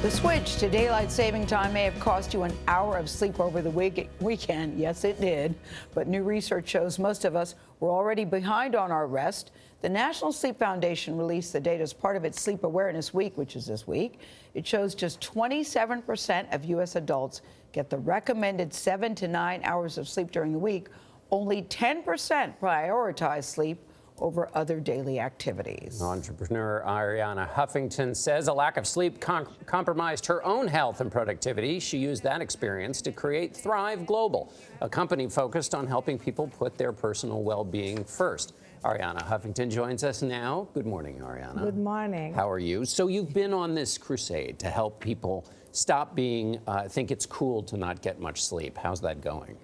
The switch to daylight saving time may have cost you an hour of sleep over the weekend. Yes, it did. But new research shows most of us were already behind on our rest. The National Sleep Foundation released the data as part of its Sleep Awareness Week, which is this week. It shows just 27% of U.S. adults get the recommended 7 to 9 hours of sleep during the week. Only 10% prioritize sleep over other daily activities. Entrepreneur Arianna Huffington says a lack of sleep compromised her own health and productivity. She used that experience to create Thrive Global, a company focused on helping people put their personal well-being first. Arianna Huffington joins us now. Good morning, Arianna. Good morning. How are you? So you've been on this crusade to help people stop think it's cool to not get much sleep. How's that going?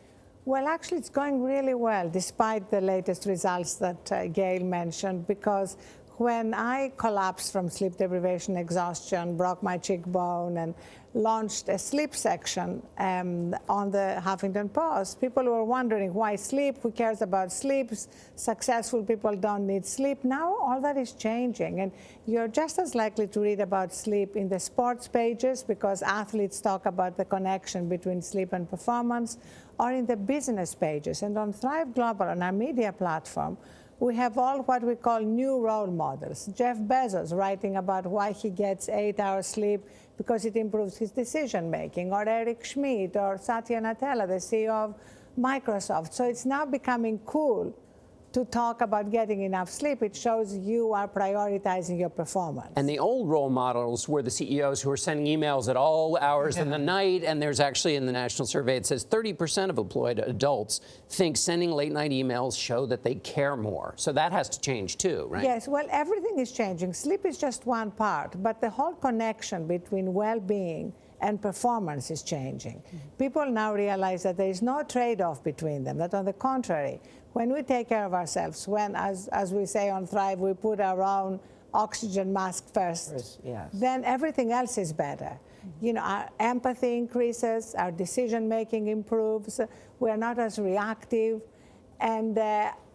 Well, actually, it's going really well, despite the latest results that Gayle mentioned, because when I collapsed from sleep deprivation, exhaustion, broke my cheekbone, and launched a sleep section on the Huffington Post, people were wondering why sleep, who cares about sleep, successful people don't need sleep. Now all that is changing, and you're just as likely to read about sleep in the sports pages because athletes talk about the connection between sleep and performance, or in the business pages. And on Thrive Global, on our media platform, we have all what we call new role models. Jeff Bezos writing about why he gets 8 hours sleep because it improves his decision making, or Eric Schmidt, or Satya Nadella, the CEO of Microsoft. So it's now becoming cool to talk about getting enough sleep. It shows you are prioritizing your performance. And the old role models were the CEOs who were sending emails at all hours in the night. And there's actually, in the national survey, it says 30% of employed adults think sending late night emails show that they care more. So that has to change too, right? Yes, well, everything is changing. Sleep is just one part, but the whole connection between well-being and performance is changing. People now realize that there is no trade-off between them, that on the contrary, when we take care of ourselves, when, as we say on Thrive, we put our own oxygen mask first, yes, then everything else is better. You know, our empathy increases, our decision-making improves, we're not as reactive, and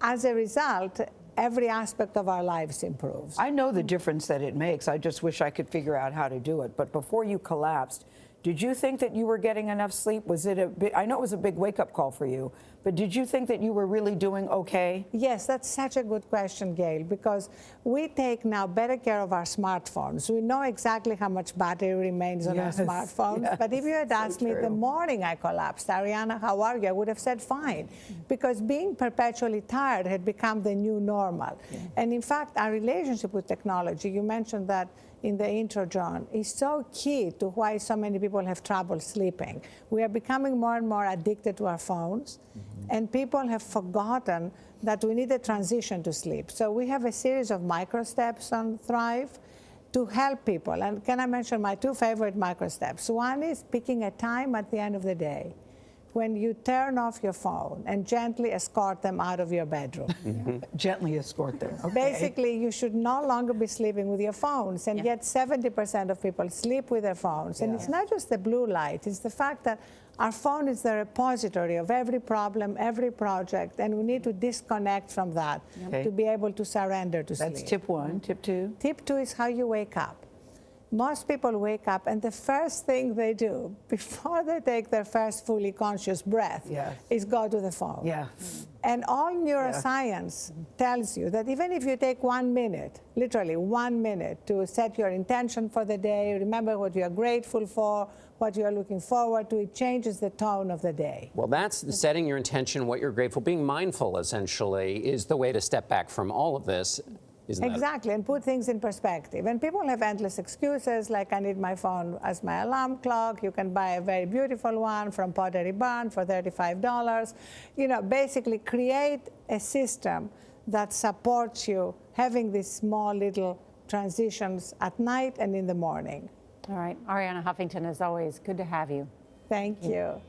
as a result, every aspect of our lives improves. I know the difference that it makes. I just wish I could figure out how to do it. But before you collapsed, did you think that you were getting enough sleep? Was it a big, I know it was a big wake-up call for you, but did you think that you were really doing okay? Yes, that's such a good question, Gayle, because we take now better care of our smartphones. We know exactly how much battery remains on our smartphones. Yes, but if you had asked me the morning I collapsed, Arianna, how are you? I would have said fine, because being perpetually tired had become the new normal. And in fact, our relationship with technology, you mentioned that in the intro, John, is so key to why so many people have trouble sleeping. We are becoming more and more addicted to our phones, and people have forgotten that we need a transition to sleep. So we have a series of micro steps on Thrive to help people. And can I mention my two favorite micro steps? One is picking a time at the end of the day when you turn off your phone and gently escort them out of your bedroom. Gently escort them. Okay. Basically, you should no longer be sleeping with your phones, and yet 70% of people sleep with their phones. And it's not just the blue light, it's the fact that our phone is the repository of every problem, every project, and we need to disconnect from that to be able to surrender to sleep. That's tip one. Tip two? Tip two is how you wake up. Most people wake up, and the first thing they do before they take their first fully conscious breath is go to the phone. And all neuroscience tells you that even if you take 1 minute, literally 1 minute, to set your intention for the day, remember what you are grateful for, what you are looking forward to, it changes the tone of the day. Well, that's setting your intention, what you're grateful. Being mindful, essentially, is the way to step back from all of this. Exactly, and put things in perspective. And people have endless excuses, like I need my phone as my alarm clock. You can buy a very beautiful one from Pottery Barn for $35. You know, basically create a system that supports you having these small little transitions at night and in the morning. All right, Arianna Huffington, as always, good to have you. Thank you.